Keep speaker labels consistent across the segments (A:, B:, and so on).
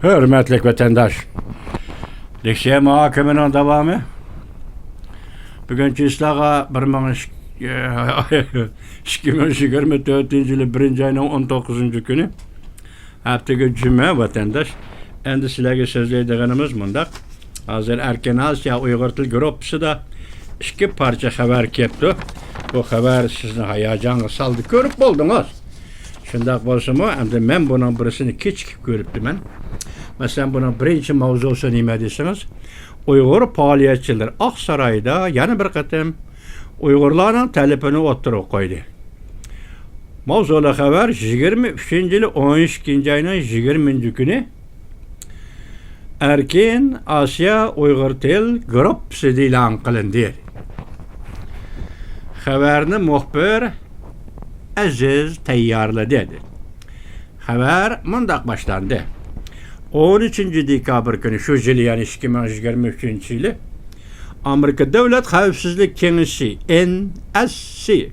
A: Hürmetli vatandaş. Leksiya muhakemenin devamı. Bugünkü islaha 2024 yılı 1. ayının 19. günü. Haftaki cüme vatandaş. Endi sizlerge sözleydiğimiz bundak. Hazır Erken Asya Uygur Til Grupsu da iki parça haber kepti. Bu haber sizin hayacanı saldı. Görüp buldunuz. Şundak bolsa mı? Endi ben bunun birisini küçük görüptüm ben. Mesela bunun birinci mavzusu nime desiniz? Uygur faaliyetçiler Aksaray'da yani bir kıtım Uygurların talebini oturup koydu. Mavzulu haber 23. yılı 12. ayının 20. günü Erken Asya Uygur Til Grupsu ilan kılındı. Haberini muhbir Aziz tayarladı. Haber mundak başlandı. 13. dekabr günü şu yıl yani 2023 yılı Amerika Devlet Xavfsizlik Kengesi NSC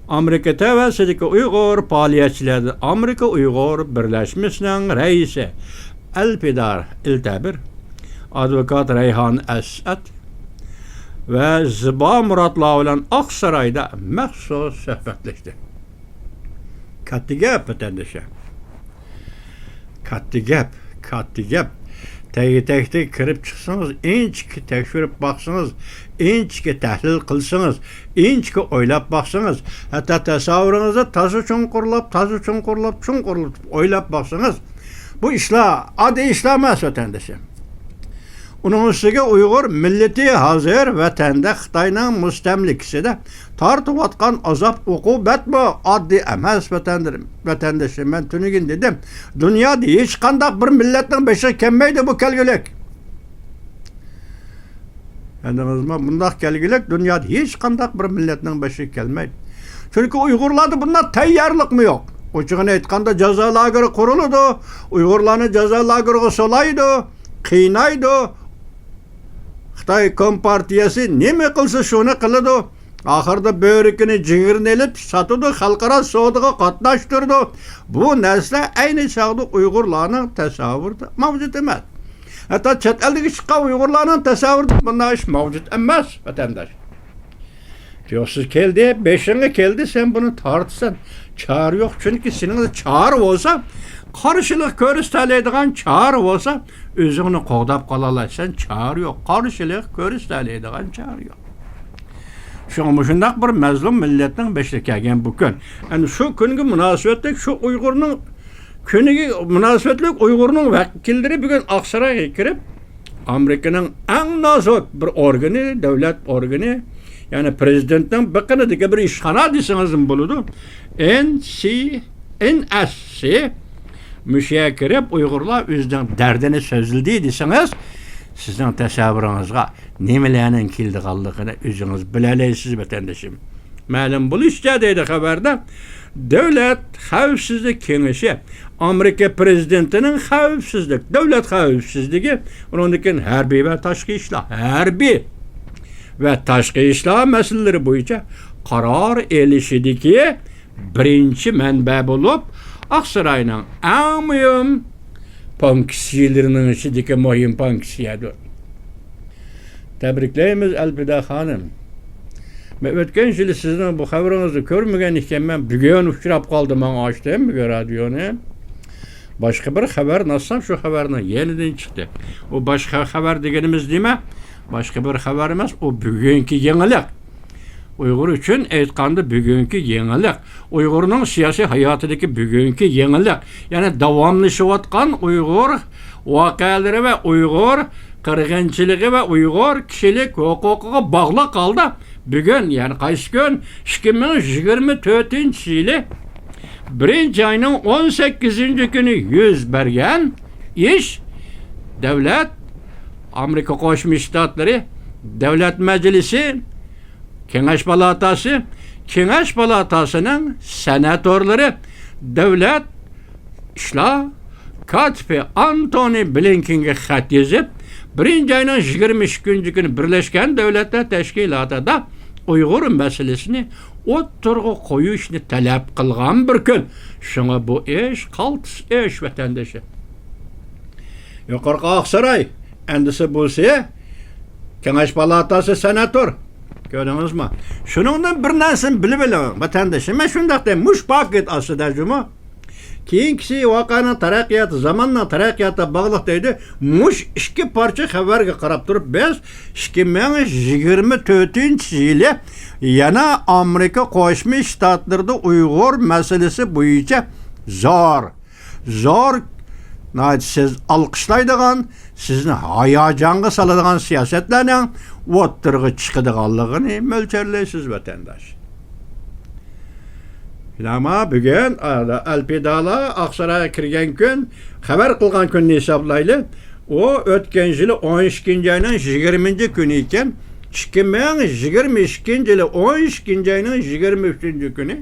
A: Amerika tevessüdeki Uygur faaliyetçileri Amerika Uygur Birleşmesi'nin reisi Elpidar İltabir Advokat Reyhan Esat ve Ziba Muratlı ile Aksaray'da məxsus söhbətləşdi. Kattigəp vatandaşa. Kattigəp. Tək-təkdə kirib çıxsınız, inçki təkşürüb baxsınız, inçki təhlil qılsınız, inçki oylab baxsınız, hətta təsavvürünüzü tazı çunqurlab, oylab baxsınız. Bu işler, adı işlemez vatandaşa. Onun üstüge Uygur milleti hazır vatanda Xitayning mustamlikisi de tartıp atkan azap ukubet bu addi emas vatandaşım. Ben tünügün dedim. Dünyada hiç kandak bir milletin beşi kemmeydi bu kelgülük. Endinizme bundak kelgülük dünyada hiç kandak bir milletin beşi kelmeydi. Çünkü Uygurlarda bunlar tayyarlık mı yok? Uçuğunu etkanda ceza lagırı kuruludu. Uygurlarını ceza lagırı solaydı. Kıynaydı. Xitay Kompartiyası neme kılsa şunu kılıdı. Ahırda börekini ciğerini elip satıdı. Halkara soğuduğu katlaştırdı. Bu nesle aynı çağda Uygurlarının tesavvurda mevcut emez. Hatta çet eldeki çıkan Uygurlarının tesavvurda bunlar iş mevcut emez vatandaş. Diyorsunuz geldi, beşine geldi sen bunu tartsan. Çağrı yok çünkü senin de çağrı olsa karşılık görüstəleydiğen çağrı olsa özünü qoğdap qalalaysan çağrı yok. Karşılık görüstəleydiğen çağrı yok. Şundak bir məzlum milletin beşlikəgən bu gün. Yani şu günkü münasebetlik şu Uygur'un münasebetlik Uygur'un vekilleri bugün Aksaray'a girip Amerika'nın en nazik bir organı, devlet organı yani prezidentten bakınıdaki bir işhana desinizin buludu. NSC müşekirip Uygurlar özden derdini sözüldü desiniz sizin təsəvvürünüzə nemelerin kildi kaldığını özünüz biləleysiz vatandaşım. Məlum bu işçə deydi haberde Devlet Xavfsizlik Kengesi Amerika prezidentinin xavfsizlik, devlet xavfsizliği onundakin hərbi ve taşqi işlah meseleleri boyunca karar elişidiki birinci mənbə bulup Aksaray'ın en mühim panksiyelerinin içindeki mühim panksiyedir. Tebrikleyimiz Elpida Hanım. Ötken yılı sizin bu haberinizi görmegen iken ben bugün uçurap kaldım ben açtım bir radyonu. Başka bir haber nasılsam şu haberine yeniden çıktı. O başka haber degenimiz değil mi? Başka bir haber emez. O bugünkü yenilik. Uygur için etkanda bugünkü yenilik. Uygur'un siyasi hayatındaki bugünkü yenilik. Yani devamlaşıvatkan Uygur vakaları ve Uygur kırgınçılığı ve Uygur kişilik hukuka bağlı kaldı. Bugün yani kaç gün 2024 yılı 1. ayının 18. günü yüz bergen iş devlet Amerika Koşmuş Ştatları Devlet Meclisi Kengeş Palatası'nın senatörleri devlet işlah katibi Antony Blinken'e xat yazıp 1. ayının 23. günü Birleşken Devletler Teşkilatı'da Uygur meselesini oturgu koyuşunu talep kılgan bir gün. Şuna bu iş kaltız iş vatandaşı. Yuqorqi Oqsaroy endisi bo'lsa, Kengash palatasi senator. Gördünüzmü? Şunundan bir narsani bilib oling, vatandoshim. Men shundoq deyman, mush paket aslida juma. Keyingi voqeaning taraqqiyoti, zamonning taraqqiyoti bog'liq deydi. Mush ikki parcha xabarga qarab turib, biz 2024-yili yana Amerika Qo'shma Shtatlarida Uyg'ur masalasi bo'yicha zor siz alqışlaydigan, sizni hayajonga soladigan siyosatlarning o'ttirg'i chiqadiganligini mo'ljallaysiz vatandosh. Ama bugün Alpidala Oqsaroyga kirgan kun, xabar qilgan kunni hisoblaylik. O o'tgan yili 12-oyning 20-kuni ekan, 2022-yili 12-oyning 23-kuni.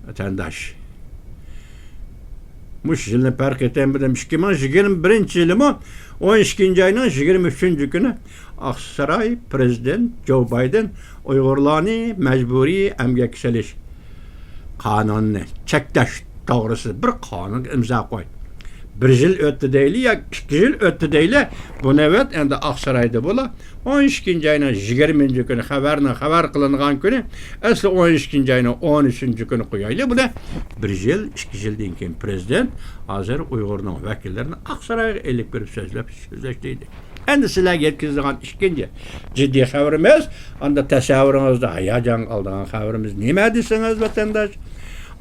A: Vatandosh. Mush yilni farq eten bilim 2021-yilimi 12-oyning 23-kuni Oqsaroy prezident Joe Biden Uyg'urlarni majburiy emgak silish qonunini cheklash to'g'risida bir qonun imzo qo'ydi. 1 yil o'tdi deyli, ya 2 yil o'tdi deyli. Bu navbat endi Oqsaroyda bo'la 12-oyning 20-kuni xabar qilingan kuni, asli 12-oyning 13-kuni qo'yaylik. Bu da 1 yil, 2 yildan keyin prezident hozir Uyg'urning vakillarini Oqsaroyga elib berib so'zlashdi. Endi sizlarga yetkazilgan ikkinchi jiddiy xabarimiz, unda tasavvuringizda hayajon qoldigan xabarimiz nima desangiz vatandosh?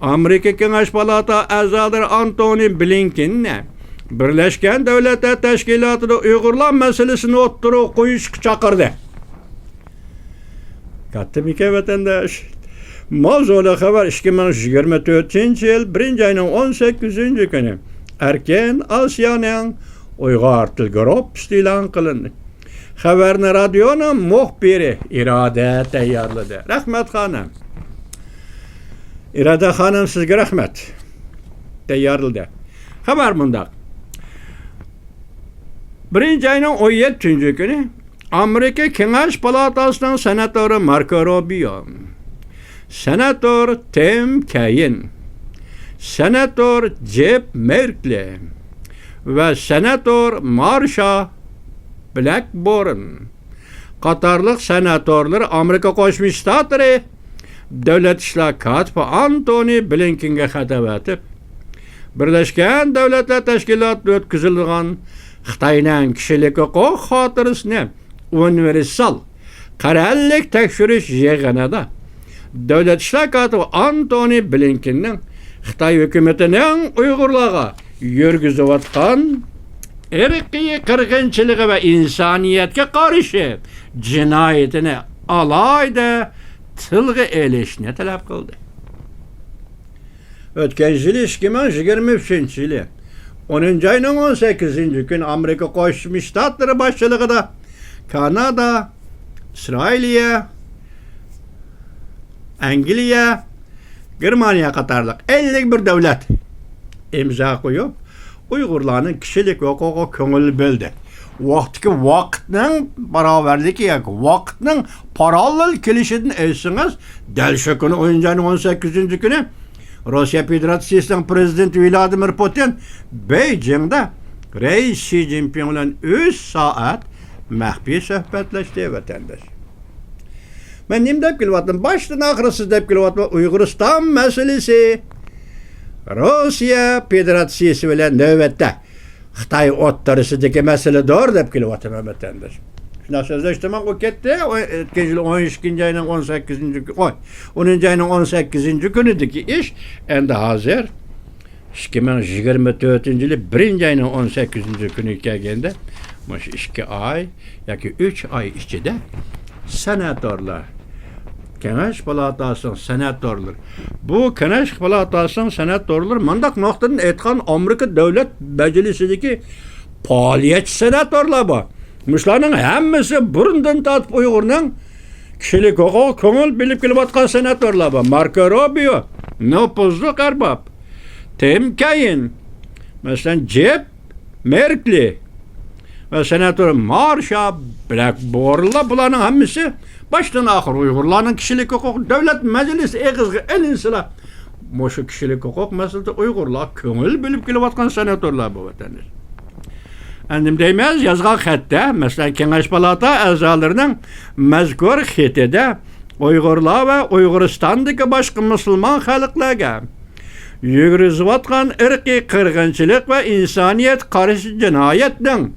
A: Amerika Kengash palata a'zolari Antony Blinkenni Birleşken Devletler Teşkilatı'da Uyg'urlar masalasini o'ttirib qo'yishga chaqirdi. Katta mika vatandosh. Mavzuli xabar 2024-yil 1-oyning 18-kuni Erken Osiyoning Uyg'ur til guruhi e'lon qilindi. Xabarni radioning muxbiri Iroda tayyorladi. Rahmat xonim. Iroda xonim, sizga rahmat. Tayyorladi. Xabar mundaq. 1-oyning 17-kuni Amerika Kengash palatasining senatori Marco Rubio, senator Tim Kaine, senator Jeb Merkley ve senator Marsha Blackburn qatorliq senatorlar Amerika Qo'shma Shtatlari Davlat ishlar katibi Antony Blinkenga xat etib, Birleşken Devletler Teşkilatı'nda o'tkazilgan Xitoyning kishilik huquq xotirasini universal qarorlik tekshirish yig'inida Davlat ishlar katibi Antony Blinkenning Xitoy hukumatining Uyg'urlarga yurgizayotgan irqiy qirg'inchiligi va insoniyatga qarshi jinoyatini alayda tilga elishni talab qildi. O'tgan yili 2023-yili 10-oyning 18-kuni Amerika Qo'shma Shtatlari boshchiligida Kanada, Isroiliya, Angliya, Germaniya qatorliq 51 davlat imzo qo'yib, Uyg'urlarning kishilik huquqiga ko'ngil bo'ldi. Vaqtning barobarligi yoki vaqtning parallel kelishidan aytsangiz, dal shu kuni 10-oyning 18-kuni Rusya Federatsiyasining prezidenti Vladimir Putin Beijingda reis Xi Jinping bilan 3 soat maxfiy suhbatlashdi vatandosh. Men nima deb kelyapman? Boshdan oxirisiz deb kelyapman. Uyg'uriston masalasi Rusya Federatsiyasi bilan navbatda Xitoy o'ttirisidagi masaladir deb kelyapman vatandosh. Shuna so'zlashdim, o ketdi. 12-oyning 18-kunidagi ish endi hozir 2024-yili 1-oyning 18-kuni kelganda, mana shu 2 oy yoki 3 oy ichida senatorlar, Kengash palatasining senatorlar, bu Kengash palatasining senatorlar mandaq nuqtadan aytgan Amerika Davlat Majlisidagi faoliyatchi senatorlar bor. Muşlarning hammasi burundan tatib Uyg'urning kishilik huquq ko'ngil bilib kelayotgan senatorlar bor. Marco Rubio, nopuzli qarbob, Tim Kaine, masalan Jeb Merkley ve senator Marsha Blackburnlar, bularning hammasi boshdan oxir Uyg'urlarning kishilik huquq davlat majlisi eg'izga ilinsizlar. Moşu kişilik hukuk meselesi Uygurlar köngül bilip kilovatkan senatörler bu vatandaş. Andim deymez yazgan xatda, mesela Kengaş Palata azalarının mezkur xetide Uygurlar ve Uyguristan'daki başka Müslüman halklarga yürüzüvatkan ırkı kırgınçılık ve insaniyet karşı cinayetin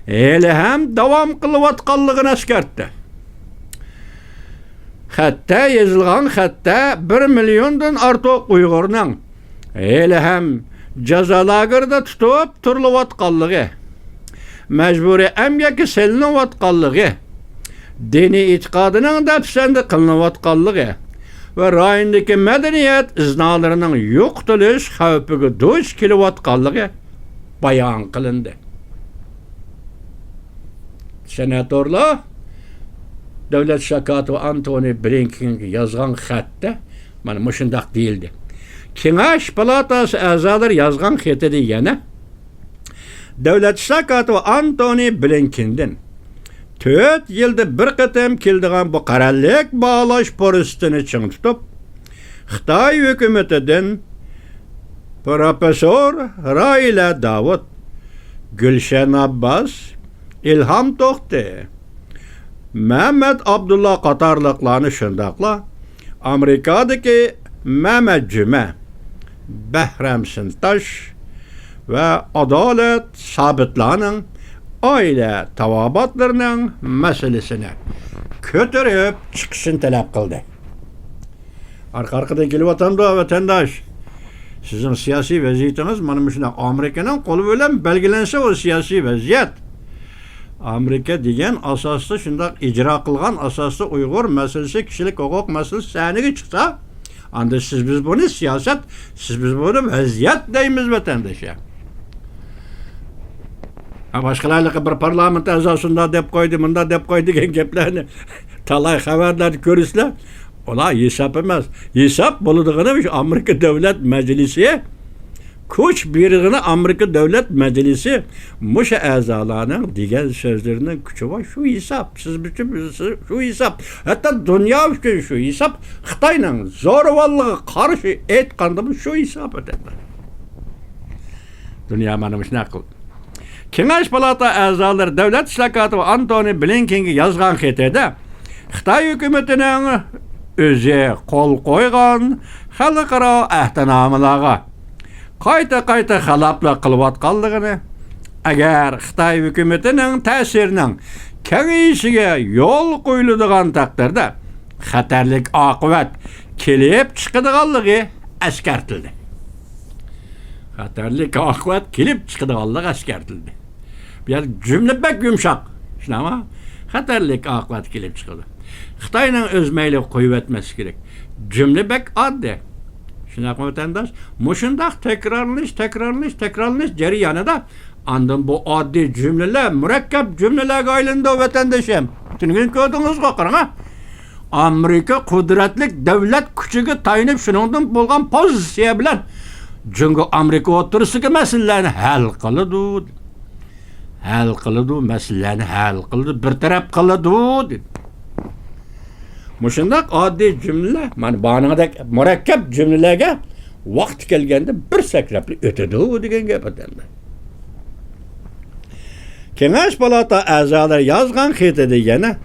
A: hele hem devam kılıvatkanlığını eskertti. Hatta yazılgan hatta 1 milyondan artık Uygur'un hele hem cezalarında tutup turluvatkanlığı, mecburi emgeki selinevatkanlığı, dini itikadının da püsendi kılınavatkanlığı ve rayındaki medeniyet iznalarının yoktuluş havpıgı duş kilovatkanlığı bayan kılındı. Senatörler Devlet Şakatı Antony Blinken yazgan xatda mana muşundaq değildi. Kengaş Palatası azaları yazgan xatida yana Devlet Şakatı Antony Blinken'den 4 yılda bir qatam keldigan bu qarallik bağlaş porustini çiң tutup Xitay hükümetinden Profesör Raila Davud, Gülşen Abbas, İlham To'xti, Mehmet Abdullah qatarlıqlarını şundaqla Amerikadaki Mehmet Cüme, Behram Sintaş ve Adalet Sabitlarının aile tavabatlarının meselesini kötürüp çıkışını talep kıldı. Arkadan gelip vatandaş, sizin siyasi vaziyetiniz mana Amerika'nın kolu bilen belgelense o siyasi vaziyet. Amerika degan asosda shundoq ijro qilgan asosda Uyg'ur masalasi kishilik huquq masalasi saniga chiqsa, anda biz buni siyosat, biz buni vaziyat deymiz vatandaşa. Boshqalarga bir parlament a'zosunda deb qo'ydi, bunda deb qo'ydi degan gaplarni talay xabarlarni ko'rsizlar, ular hisob emas. Hisob bo'ladigini Amerika Davlat Majlisi Koç birliğine Amerika Devlet Meclisi Muşa a'zolarning degan so'zlarining kuchi var. Şu hesap, siz bütün şu hesap. Hatta dünya üçün şu hesap. Xitoyning zo'ravonligiga qarshi aytganda şu hesap etadi. Dünya mana shunday qildi. Kengash Palata a'zolari Davlat islohoti va Antony Blinkenga yozgan xatida Xitoy hukumatining o'zi qo'l qo'ygan xalqaro ahdnomalarga qayta xalapla qilayotganligini, agar Xitoy hukumatining ta'sirining kengayishiga yo'l qo'yiladigan taqdirda xatarlik oqibat kelib chiqadiganligi eskartildi. Xatarlik oqibat kelib chiqadiganligi eskartildi. Bu yer jumla bak yumshoq. Shunami? Xatarlik oqibat kelib chiqadi. Xitoyning o'z mayli qo'yib etmasi kerak. Jumla bak oddiy. Şunaq vatandaş, muşundaq tekrarlanış jarayonida andın bu oddiy cümleler, murakkab cümlelerga aylandi vatandaşım. Tüngün ko'rdingizmi qarang. Amerika qudratli davlat kuchiga tayanib shuningdan bo'lgan pozitsiya bilan Jungo Amerika o'tirisiga masalalarni hal qiladi, masalalarni hal qildi, bir taraf qiladi. Muşundaq oddiy cümleler, mana banıdek murakkab cümlelerge vaqt kelganda bir sakrapli o'tadi degan gap endi. Kengash Palata a'zolari yozgan xatida yana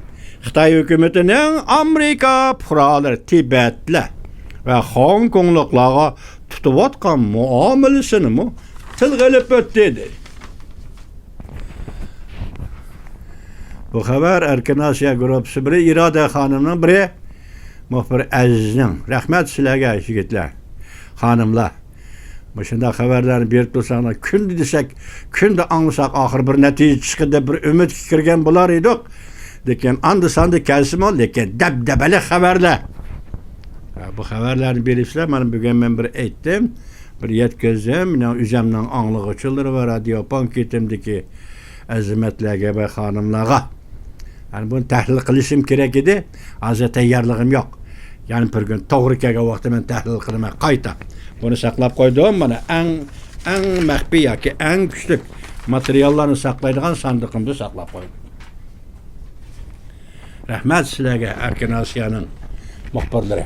A: Xitoy hukumatining Amerika fuqarolari Tibetlar va Hong Kongliklarga tutayotgan muomalasini tilga ilib o'tdi. Bu xabar Erkin Asiya Gruppasi biri İrada Xonimning biri muxbir Azizning. Rahmat sizlarga yigitlar, xonimlar. Shunday xabarlarni berib tursangiz, kunda desak, kunda anglasak oxir bir natija chiqadi, bir umid kirgan bo'lar edik. Lekin andi-sandi kelsin-ol, lekin dabdabali xabarlar. Bu xabarlarni berishlar, mana bugun men bir aytdim, bir yetkazdim, men o'zimning anglig'uvchilari va radio panketimdagi azimatlarga va xonimlarga. Yani bunu tahlil qilishim kerak edi. Hozir tayyorligim yo'q. Yani bir kun to'g'ri kelgan vaqtda men tahlil qilaman qayta. Buni saqlab qo'ydim. Mana eng maxfiy yoki eng kuchli materiallarni saqlaydigan sandiqimda saqlab qo'ydim. Rahmat sizlarga, Erkin Asiyaning muxbirlari.